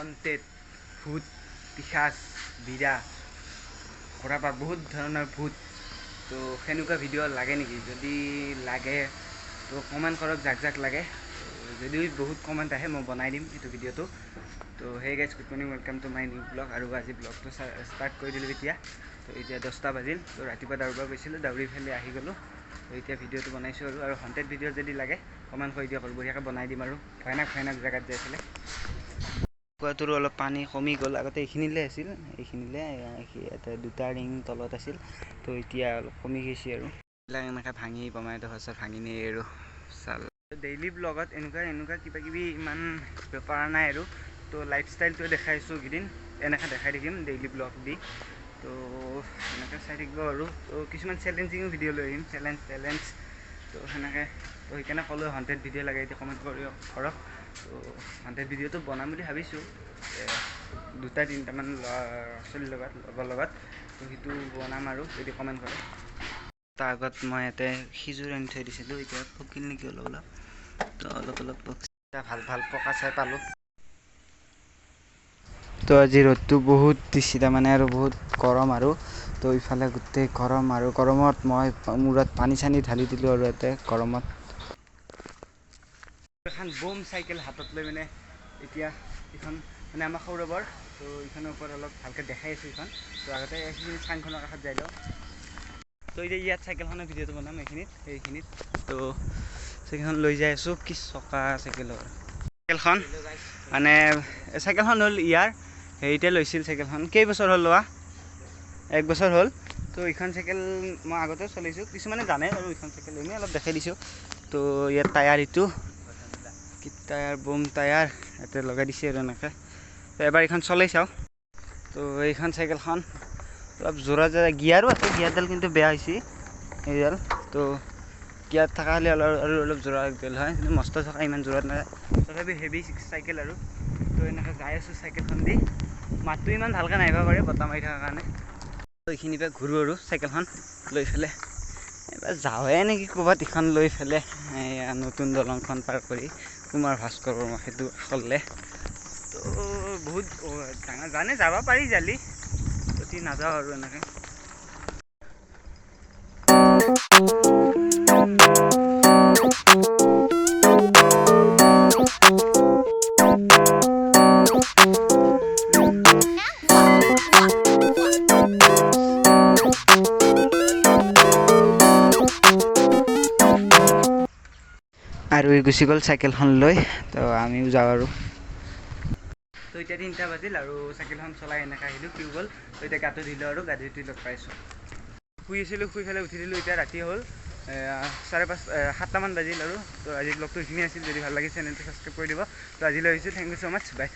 haunted ভূত পিশাচ বিৰা ঘোঁৰাপাত বহুত ধৰণৰ ভূত তো সেনেকুৱা ভিডিঅ' লাগে নেকি যদি লাগে তো কমেণ্ট কৰক যাক লাগে যদি বহুত কমেণ্ট আহে মই বনাই দিম এইটো ভিডিঅ'টো তো সেই guys good morning welcome to my new blog আৰু আজি ব্লগটো ষ্টাৰ্ট কৰি দিলোঁ এতিয়া তো এতিয়া 10টা বাজিল তো ৰাতিপুৱা দৌৰিব গৈছিলোঁ দৌৰি ফেলে আহি গ'লোঁ তো এতিয়া ভিডিঅ'টো বনাইছোঁ আৰু হণ্টেড ভিডিঅ' যদি লাগে কমেণ্ট কৰি দিয়ক বঢ়িয়াকৈ বনাই দিম আৰু ভয়ানক জেগাত যাই ফেলে কুকুৰাটোৰো অলপ পানী কমি গ'ল আগতে এইখিনিলে আছিল এইখিনিলে এটা দুটা ৰিং তলত আছিল তো এতিয়া অলপ কমি গৈছে আৰু এইবিলাক এনেকৈ ভাঙি বমাইটো হৈছে ভাঙি নিয়ে আৰু চাল ডেইলি ব্লগত এনেকুৱা কিবাকিবি ইমান পৰা নাই আৰু তো লাইফষ্টাইলটো দেখাইছোঁ এইকেইদিন এনেকৈ দেখাই থাকিম ডেইলি ব্লগ দি তো এনেকৈ চাই থাকিব আৰু তো কিছুমান চেলেঞ্জিঙো ভিডিঅ' লৈ আহিম চেলেঞ্জ তো সেনেকৈ তো সেইকাৰণে ক'লোঁ হণ্টেড ভিডিঅ' লাগে এতিয়া কমেণ্ট কৰক তো হণ্টেড ভিডিঅ'টো বনাম বুলি ভাবিছোঁ দুটা তিনিটামান ল'ৰা লগৰ লগত তো সেইটো বনাম আৰু যদি কমেণ্ট কৰে তাৰ আগত মই ইয়াতে সিজুৰ আনি থৈ দিছিলোঁ এতিয়া পকিল নেকি অলপ তো অলপ পকা ভাল পকা চাই পালোঁ তো আজি ৰ'দটো বহুত দিছে তাৰমানে আৰু বহুত গৰম আৰু তো ইফালে গোটেই গৰম আৰু গৰমত মই মূৰত পানী চানী ঢালি দিলোঁ আৰু ইয়াতে গৰমত এখন বোম চাইকেল হাতত লৈ মানে এতিয়া এইখন মানে আমাৰ সৌৰভৰ তো এইখনৰ ওপৰত অলপ ভালকৈ দেখাই আছোঁ এইখন তো আগতে এইখিনি চাংখনৰ কাষত যাই লওঁ তো এতিয়া ইয়াত চাইকেলখনৰ ভিডিঅ'টো বনাম এইখিনিত তো চাইকেলখন লৈ যাই আছোঁ কি চকা চাইকেলখন মানে চাইকেলখন হ'ল ইয়াৰ হেৰিতে লৈছিল চাইকেলখন কেইবছৰ হ'ল লোৱা 1 বছৰ হ'ল তো এইখন চাইকেল মই আগতে চলাইছোঁ কিছুমানে জানে আৰু এইখন চাইকেল এনেই অলপ দেখাই দিছোঁ তো ইয়াত টায়াৰ এইটো কি টায়াৰ বোম টায়াৰ ইয়াতে লগাই দিছে আৰু এনেকৈ তো এবাৰ এইখন চলাই চাওঁ তো এইখন চাইকেলখন অলপ জোৰা গিয়াৰো আছে গিয়াৰডাল কিন্তু বেয়া হৈছে এইডাল তো গিয়াৰ থকা হ'লে অলপ জোৰা গ'ল হয় কিন্তু মস্ত থকা ইমান জোৰত নাযায় তথাপি হেভি চাইকেল আৰু তো এনেকৈ যাই আছোঁ চাইকেলখন দি মাতটো ইমান ভালকৈ নাহিব পাৰে বতাহ মাৰি থকাৰ কাৰণে তো এইখিনিৰ পৰা ঘূৰোঁ আৰু চাইকেলখন লৈ ফেলে এবাৰ যাওঁৱে নেকি ক'ৰবাত এইখন লৈ ফেলে নতুন দলংখন পাৰ কৰি কুমাৰ ভাস্কৰ বৰ্মা সেইটো কাষলৈ তো বহুত ডাঙৰ জানে যাব পাৰি জালি যদি নাযাওঁ আৰু এনেকৈ আৰু এই গুচি গ'ল চাইকেলখন লৈ তো আমিও যাওঁ আৰু তো এতিয়া 3টা বাজিল আৰু চাইকেলখন চলাই এনেকৈ আহিলোঁ কি গ'ল তো এতিয়া গাটো ধুলোঁ আৰু গা ধুই লগ পাইছোঁ শুই আছিলোঁ শুই পেলাই উঠি দিলোঁ এতিয়া ৰাতি হ'ল 7টামান বাজিল আৰু তো আজি ব্লগটো এইখিনি আছিল যদি ভাল লাগিছে চেনেলটো ছাবস্ক্ৰাইব কৰি দিব তো আজিলৈ আহিছোঁ thank you so' much by